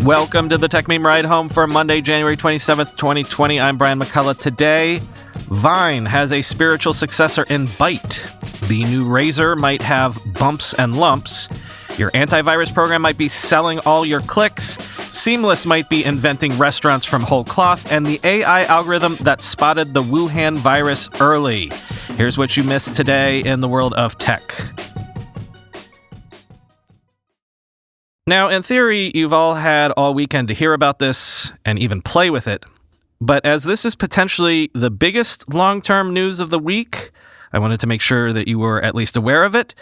Welcome to the Tech Meme Ride Home for Monday, January 27th, 2020. I'm Brian McCullough. Today, Vine has a spiritual successor in Byte. The new Razr might have bumps and lumps. Your antivirus program might be selling all your clicks. Seamless might be inventing restaurants from whole cloth. And the AI algorithm that spotted the Wuhan virus early. Here's what you missed today in the world of tech. Now, in theory, you've all had all weekend to hear about this and even play with it. But as this is potentially the biggest long-term news of the week, I wanted to make sure that you were at least aware of it.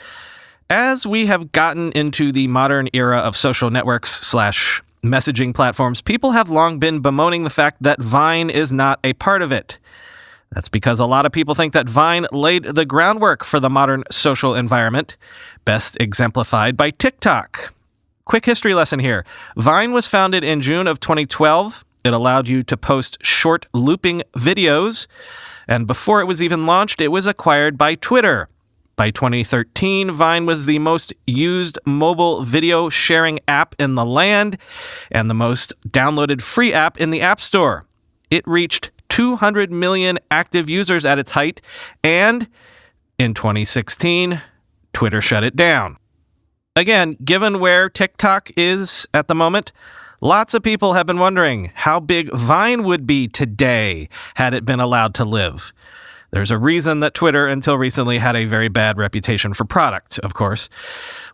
As we have gotten into the modern era of social networks / messaging platforms, people have long been bemoaning the fact that Vine is not a part of it. That's because a lot of people think that Vine laid the groundwork for the modern social environment, best exemplified by TikTok. Quick history lesson here. Vine was founded in June of 2012. It allowed you to post short looping videos. And before it was even launched, it was acquired by Twitter. By 2013, Vine was the most used mobile video sharing app in the land and the most downloaded free app in the App Store. It reached 200 million active users at its height. And in 2016, Twitter shut it down. Again, given where TikTok is at the moment, lots of people have been wondering how big Vine would be today had it been allowed to live. There's a reason that Twitter, until recently, had a very bad reputation for product, of course.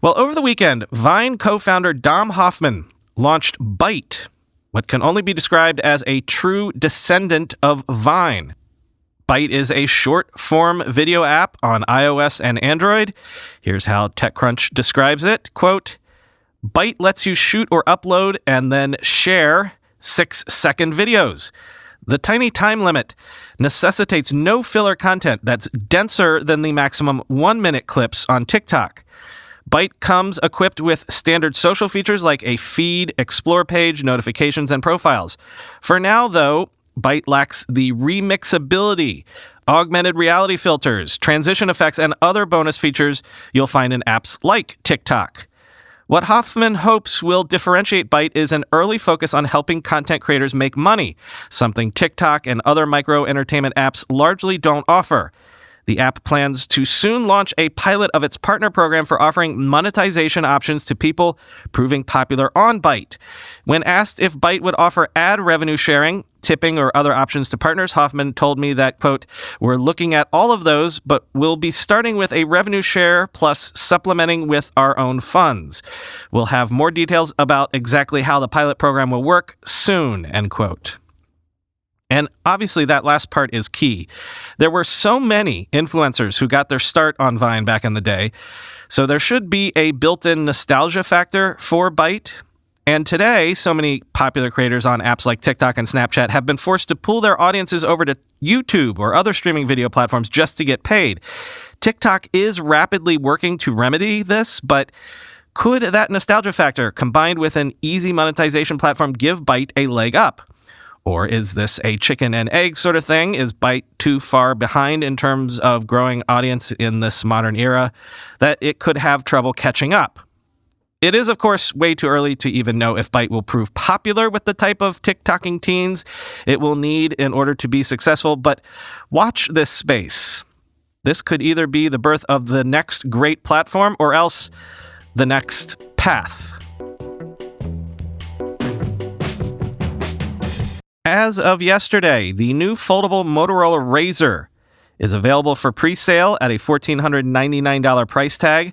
Well, over the weekend, Vine co-founder Dom Hoffman launched Byte, what can only be described as a true descendant of Vine. Byte is a short-form video app on iOS and Android. Here's how TechCrunch describes it. Quote, Byte lets you shoot or upload and then share 6-second videos. The tiny time limit necessitates no filler content that's denser than the maximum 1-minute clips on TikTok. Byte comes equipped with standard social features like a feed, explore page, notifications, and profiles. For now, though, Byte lacks the remixability, augmented reality filters, transition effects, and other bonus features you'll find in apps like TikTok. What Hoffman hopes will differentiate Byte is an early focus on helping content creators make money, something TikTok and other micro-entertainment apps largely don't offer. The app plans to soon launch a pilot of its partner program for offering monetization options to people proving popular on Byte. When asked if Byte would offer ad revenue sharing, tipping, or other options to partners, Hoffman told me that, quote, we're looking at all of those, but we'll be starting with a revenue share plus supplementing with our own funds. We'll have more details about exactly how the pilot program will work soon, end quote. And obviously that last part is key. There were so many influencers who got their start on Vine back in the day, so there should be a built-in nostalgia factor for Byte. And today, so many popular creators on apps like TikTok and Snapchat have been forced to pull their audiences over to YouTube or other streaming video platforms just to get paid. TikTok is rapidly working to remedy this, but could that nostalgia factor combined with an easy monetization platform give Byte a leg up? Or is this a chicken and egg sort of thing? Is Byte too far behind in terms of growing audience in this modern era that it could have trouble catching up? It is, of course, way too early to even know if Byte will prove popular with the type of TikToking teens it will need in order to be successful, but watch this space. This could either be the birth of the next great platform or else the next path. As of yesterday, the new foldable Motorola Razr is available for pre-sale at a $1,499 price tag,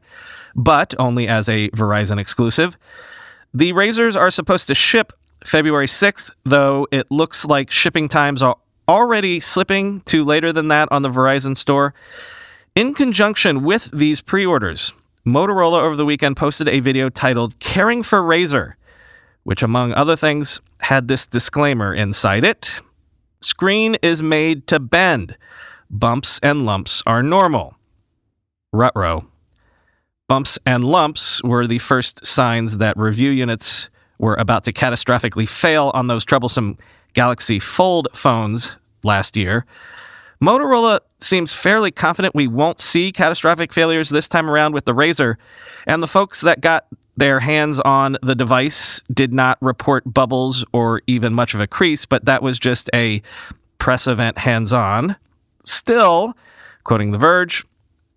but only as a Verizon exclusive. The Razrs are supposed to ship February 6th, though it looks like shipping times are already slipping to later than that on the Verizon store. In conjunction with these pre-orders, Motorola over the weekend posted a video titled Caring for Razr, which, among other things, had this disclaimer inside it. Screen is made to bend. Bumps and lumps are normal. Ruh-roh. Bumps and lumps were the first signs that review units were about to catastrophically fail on those troublesome Galaxy Fold phones last year. Motorola seems fairly confident we won't see catastrophic failures this time around with the Razr, and the folks that got their hands on the device did not report bubbles or even much of a crease, but that was just a press event hands-on. Still, quoting The Verge,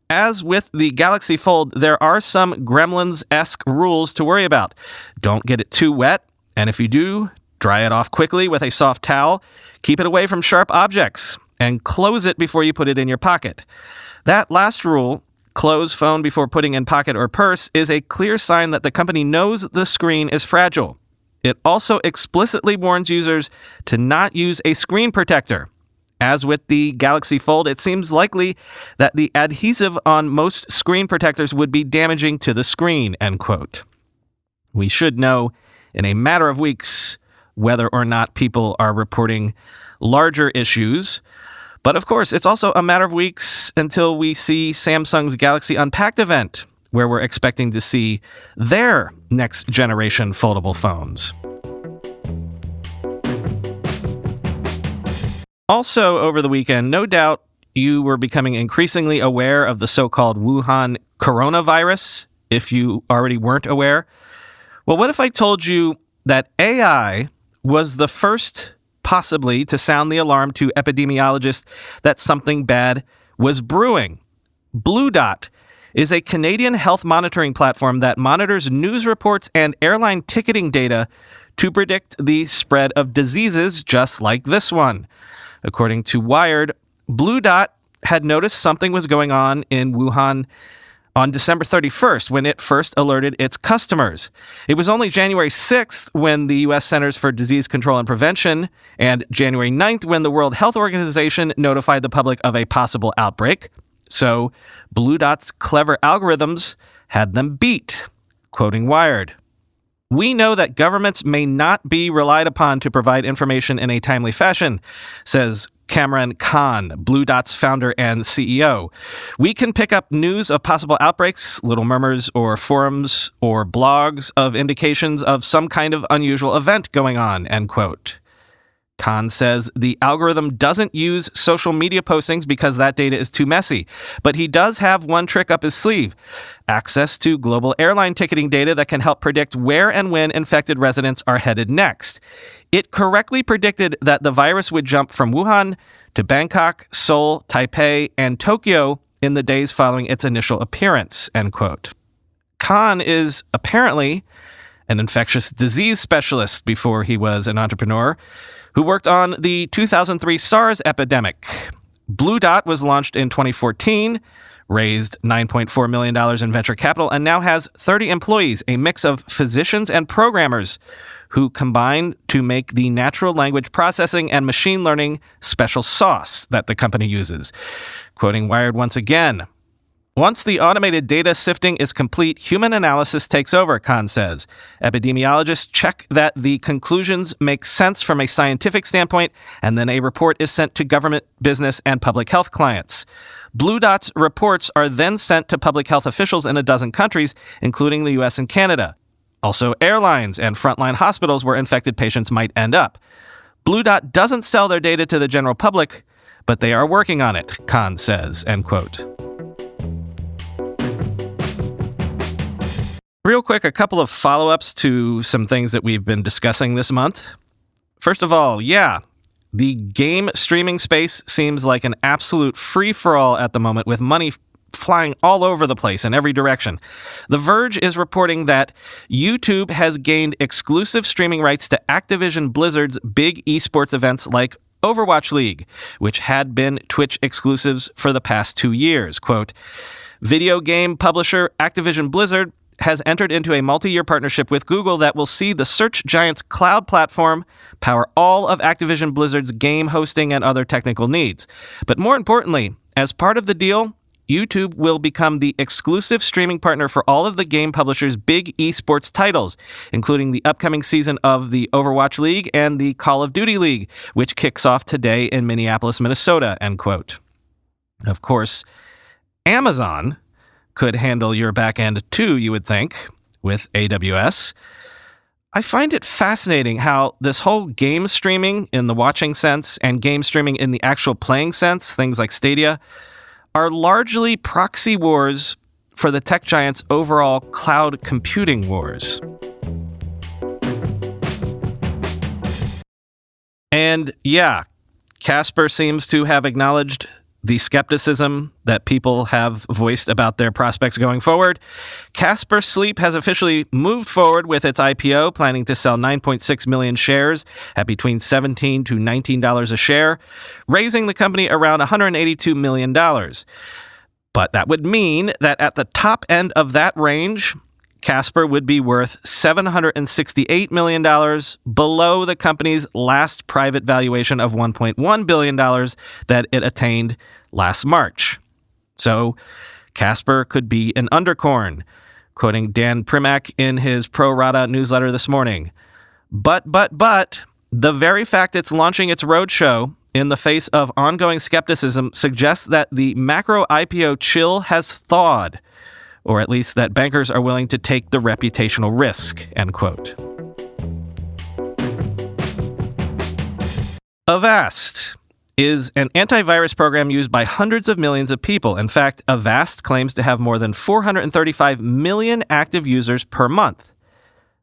as with the Galaxy Fold, there are some Gremlins-esque rules to worry about. Don't get it too wet, and if you do, dry it off quickly with a soft towel. Keep it away from sharp objects, and close it before you put it in your pocket. That last rule, close phone before putting in pocket or purse, is a clear sign that the company knows the screen is fragile. It also explicitly warns users to not use a screen protector. As with the Galaxy Fold, it seems likely that the adhesive on most screen protectors would be damaging to the screen, end quote. We should know in a matter of weeks whether or not people are reporting larger issues. But of course, it's also a matter of weeks until we see Samsung's Galaxy Unpacked event, where we're expecting to see their next generation foldable phones. Also, over the weekend, no doubt you were becoming increasingly aware of the so-called Wuhan coronavirus, if you already weren't aware. Well, what if I told you that AI was the first, possibly, to sound the alarm to epidemiologists that something bad was brewing? Blue Dot is a Canadian health monitoring platform that monitors news reports and airline ticketing data to predict the spread of diseases just like this one. According to Wired, Blue Dot had noticed something was going on in Wuhan on December 31st when it first alerted its customers. It was only January 6th when the U.S. Centers for Disease Control and Prevention and January 9th when the World Health Organization notified the public of a possible outbreak. So Blue Dot's clever algorithms had them beat. Quoting Wired, "We know that governments may not be relied upon to provide information in a timely fashion," says Cameron Khan, Blue Dot's founder and CEO. "We can pick up news of possible outbreaks, little murmurs or forums or blogs of indications of some kind of unusual event going on," end quote. Khan says the algorithm doesn't use social media postings because that data is too messy, but he does have one trick up his sleeve: access to global airline ticketing data that can help predict where and when infected residents are headed next. It correctly predicted that the virus would jump from Wuhan to Bangkok, Seoul, Taipei, and Tokyo in the days following its initial appearance, end quote. Khan is apparently an infectious disease specialist before he was an entrepreneur, who worked on the 2003 SARS epidemic. Blue Dot was launched in 2014, raised $9.4 million in venture capital, and now has 30 employees, a mix of physicians and programmers who combine to make the natural language processing and machine learning special sauce that the company uses. Quoting Wired once again, "Once the automated data sifting is complete, human analysis takes over," Khan says. "Epidemiologists check that the conclusions make sense from a scientific standpoint, and then a report is sent to government, business, and public health clients. Blue Dot's reports are then sent to public health officials in a dozen countries, including the U.S. and Canada. Also airlines and frontline hospitals where infected patients might end up. Blue Dot doesn't sell their data to the general public, but they are working on it," Khan says, end quote. Real quick, a couple of follow-ups to some things that we've been discussing this month. First of all, the game streaming space seems like an absolute free-for-all at the moment, with money flying all over the place in every direction. The Verge is reporting that YouTube has gained exclusive streaming rights to Activision Blizzard's big esports events like Overwatch League, which had been Twitch exclusives for the past 2 years. Quote, "Video game publisher Activision Blizzard has entered into a multi-year partnership with Google that will see the search giant's cloud platform power all of Activision Blizzard's game hosting and other technical needs. But more importantly, as part of the deal, YouTube will become the exclusive streaming partner for all of the game publisher's big esports titles, including the upcoming season of the Overwatch League and the Call of Duty League, which kicks off today in Minneapolis, Minnesota," end quote. Of course, Amazon could handle your back end too, you would think, with AWS. I find it fascinating how this whole game streaming in the watching sense and game streaming in the actual playing sense, things like Stadia, are largely proxy wars for the tech giant's overall cloud computing wars. And yeah, Casper seems to have acknowledged the skepticism that people have voiced about their prospects going forward. Casper Sleep has officially moved forward with its IPO, planning to sell 9.6 million shares at between $17 to $19 a share, raising the company around $182 million. But that would mean that at the top end of that range, Casper would be worth $768 million, below the company's last private valuation of $1.1 billion that it attained last March. So Casper could be an undercorn, quoting Dan Primack in his Pro Rata newsletter this morning. But, the very fact it's launching its roadshow in the face of ongoing skepticism suggests that the macro IPO chill has thawed, or at least that bankers are willing to take the reputational risk, end quote. Avast is an antivirus program used by hundreds of millions of people. In fact, Avast claims to have more than 435 million active users per month.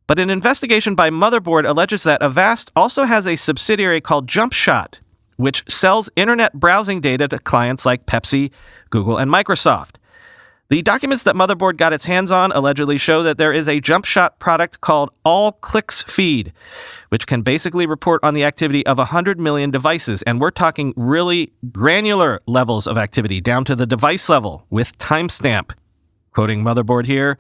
But an investigation by Motherboard alleges that Avast also has a subsidiary called JumpShot, which sells internet browsing data to clients like Pepsi, Google, and Microsoft. The documents that Motherboard got its hands on allegedly show that there is a JumpShot product called All Clicks Feed, which can basically report on the activity of 100 million devices. And we're talking really granular levels of activity, down to the device level with timestamp. Quoting Motherboard here,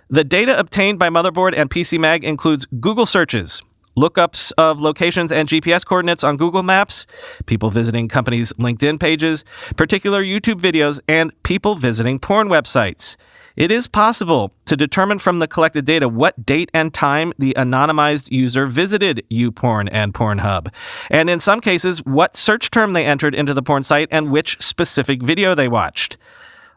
the data obtained by Motherboard and PCMag includes Google searches, lookups of locations and GPS coordinates on Google Maps, people visiting companies' LinkedIn pages, particular YouTube videos, and people visiting porn websites. It is possible to determine from the collected data what date and time the anonymized user visited YouPorn and Pornhub, and in some cases, what search term they entered into the porn site and which specific video they watched.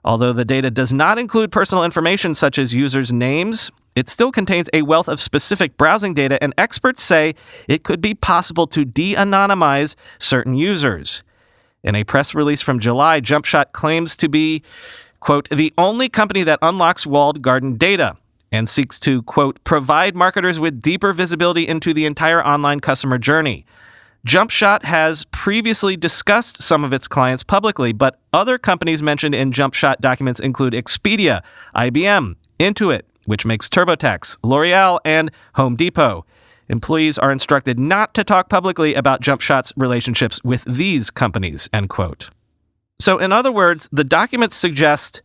Although the data does not include personal information such as users' names, it still contains a wealth of specific browsing data, and experts say it could be possible to de-anonymize certain users. In a press release from July, JumpShot claims to be, quote, the only company that unlocks walled garden data and seeks to, quote, provide marketers with deeper visibility into the entire online customer journey. JumpShot has previously discussed some of its clients publicly, but other companies mentioned in JumpShot documents include Expedia, IBM, Intuit, which makes TurboTax, L'Oreal, and Home Depot. Employees are instructed not to talk publicly about JumpShot's relationships with these companies, end quote. So in other words, the documents suggest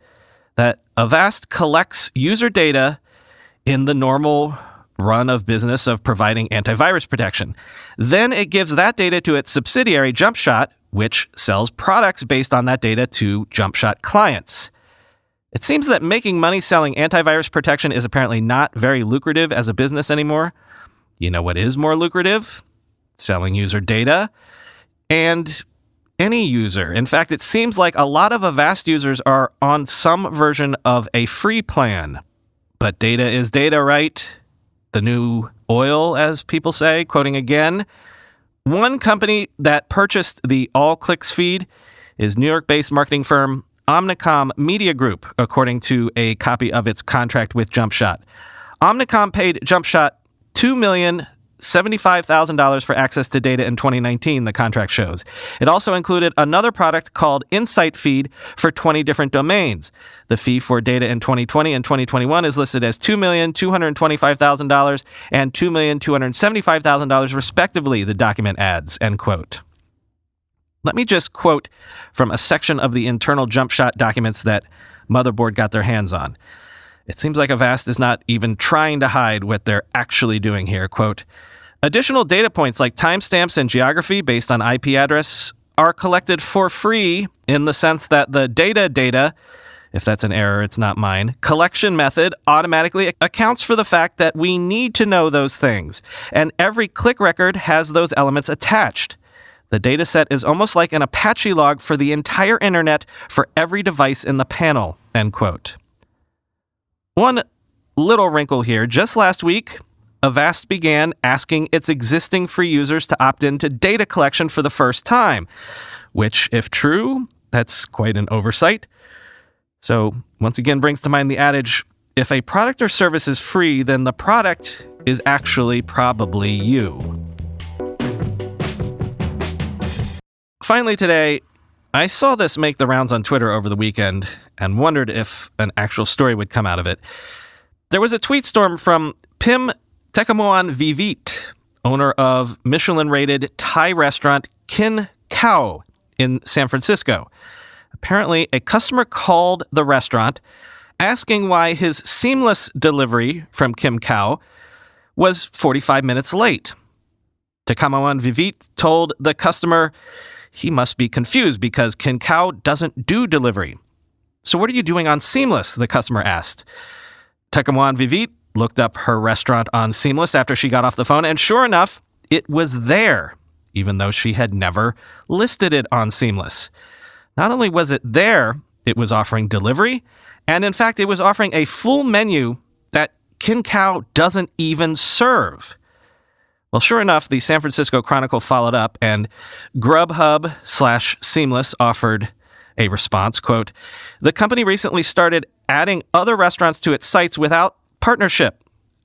that Avast collects user data in the normal run of business of providing antivirus protection. Then it gives that data to its subsidiary, JumpShot, which sells products based on that data to JumpShot clients. It seems that making money selling antivirus protection is apparently not very lucrative as a business anymore. You know what is more lucrative? Selling user data. And any user. In fact, it seems like a lot of Avast users are on some version of a free plan. But data is data, right? The new oil, as people say, quoting again. One company that purchased the All Clicks feed is New York-based marketing firm Omnicom Media Group, according to a copy of its contract with JumpShot. Omnicom paid JumpShot $2,075,000 for access to data in 2019, the contract shows. It also included another product called Insight Feed for 20 different domains. The fee for data in 2020 and 2021 is listed as $2,225,000 and $2,275,000 respectively, the document adds, end quote. Let me just quote from a section of the internal JumpShot documents that Motherboard got their hands on. It seems like Avast is not even trying to hide what they're actually doing here. Quote, additional data points like timestamps and geography based on IP address are collected for free in the sense that the data, if that's an error, it's not mine, collection method automatically accounts for the fact that we need to know those things, and every click record has those elements attached. The data set is almost like an Apache log for the entire internet for every device in the panel, end quote. One little wrinkle here. Just last week, Avast began asking its existing free users to opt into data collection for the first time, which, if true, that's quite an oversight. So, once again, brings to mind the adage, if a product or service is free, then the product is actually probably you. Finally today, I saw this make the rounds on Twitter over the weekend and wondered if an actual story would come out of it. There was a tweet storm from Pim Tekamoan Vivit, owner of Michelin-rated Thai restaurant Kin Khao in San Francisco. Apparently, a customer called the restaurant asking why his seamless delivery from Kin Khao was 45 minutes late. Tekamoan Vivit told the customer he must be confused because Kin Khao doesn't do delivery. So what are you doing on Seamless? The customer asked. Tekamoan Vivit looked up her restaurant on Seamless after she got off the phone, and sure enough, it was there, even though she had never listed it on Seamless. Not only was it there, it was offering delivery, and in fact, it was offering a full menu that Kin Khao doesn't even serve. Well, sure enough, the San Francisco Chronicle followed up, and Grubhub/Seamless offered a response, quote, "The company recently started adding other restaurants to its sites without partnership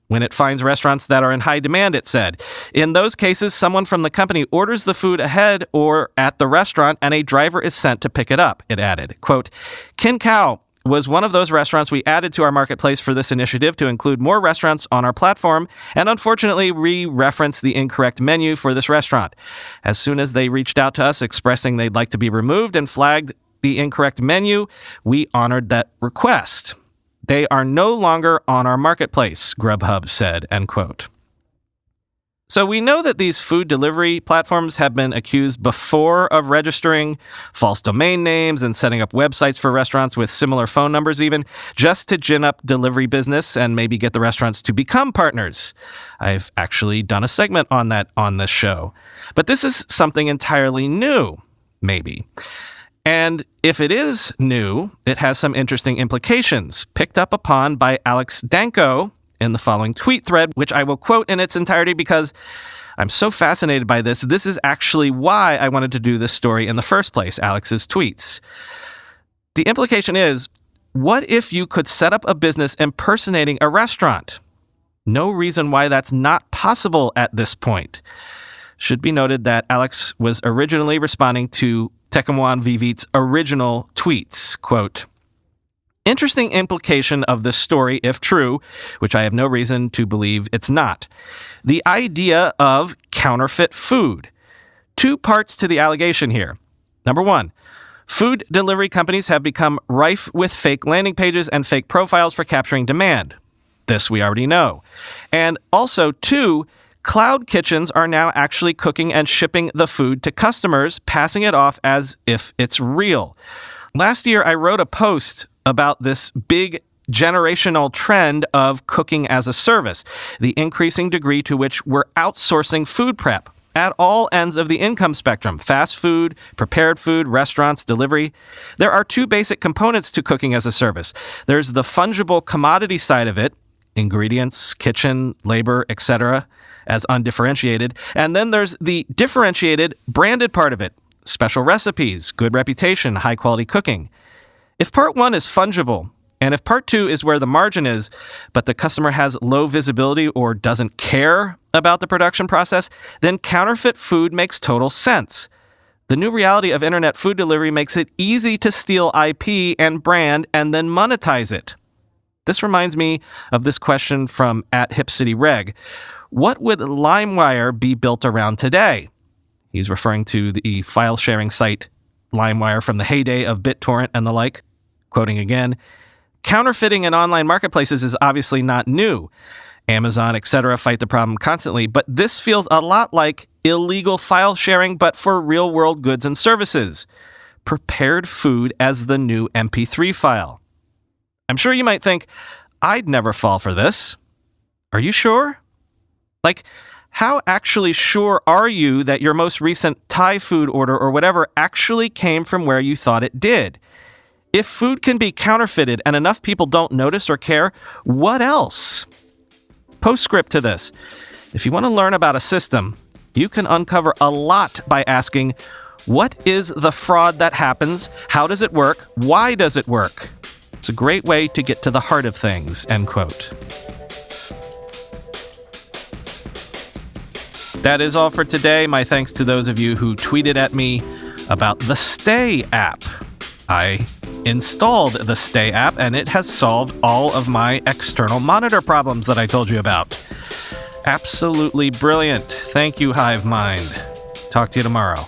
when it finds restaurants that are in high demand," it said. "In those cases, someone from the company orders the food ahead or at the restaurant, and a driver is sent to pick it up," it added. Quote, "Kin Khao was one of those restaurants we added to our marketplace for this initiative to include more restaurants on our platform, and unfortunately, we referenced the incorrect menu for this restaurant. As soon as they reached out to us expressing they'd like to be removed and flagged the incorrect menu, we honored that request. They are no longer on our marketplace," Grubhub said, end quote. So we know that these food delivery platforms have been accused before of registering false domain names and setting up websites for restaurants with similar phone numbers even, just to gin up delivery business and maybe get the restaurants to become partners. I've actually done a segment on that on this show. But this is something entirely new, maybe. And if it is new, it has some interesting implications, picked up upon by Alex Danco in the following tweet thread, which I will quote in its entirety because I'm so fascinated by this. This is actually why I wanted to do this story in the first place, Alex's tweets. The implication is, what if you could set up a business impersonating a restaurant? No reason why that's not possible at this point. Should be noted that Alex was originally responding to Tekamoan Vivit's original tweets, quote, "Interesting implication of this story, if true, which I have no reason to believe it's not. The idea of counterfeit food. Two parts to the allegation here. Number one, food delivery companies have become rife with fake landing pages and fake profiles for capturing demand. This we already know. And also, two, cloud kitchens are now actually cooking and shipping the food to customers, passing it off as if it's real. Last year, I wrote a post about this big generational trend of cooking as a service, the increasing degree to which we're outsourcing food prep at all ends of the income spectrum, fast food, prepared food, restaurants, delivery. There are two basic components to cooking as a service. There's the fungible commodity side of it, ingredients, kitchen, labor, etc., as undifferentiated. And then there's the differentiated, branded part of it, special recipes, good reputation, high-quality cooking. If part one is fungible, and if part two is where the margin is, but the customer has low visibility or doesn't care about the production process, then counterfeit food makes total sense. The new reality of internet food delivery makes it easy to steal IP and brand and then monetize it. This reminds me of this question from @HipCityReg. What would LimeWire be built around today? He's referring to the file-sharing site LimeWire from the heyday of BitTorrent and the like. Quoting again, "Counterfeiting in online marketplaces is obviously not new. Amazon, etc. fight the problem constantly, but this feels a lot like illegal file sharing, but for real-world goods and services. Prepared food as the new MP3 file. I'm sure you might think, I'd never fall for this. Are you sure? Like, how actually sure are you that your most recent Thai food order or whatever actually came from where you thought it did? If food can be counterfeited and enough people don't notice or care, what else?" Postscript to this. If you want to learn about a system, you can uncover a lot by asking, what is the fraud that happens? How does it work? Why does it work? It's a great way to get to the heart of things, end quote. That is all for today. My thanks to those of you who tweeted at me about the Stay app. I installed the Stay app, and it has solved all of my external monitor problems that I told you about. Absolutely brilliant. Thank you, Hive Mind. Talk to you tomorrow.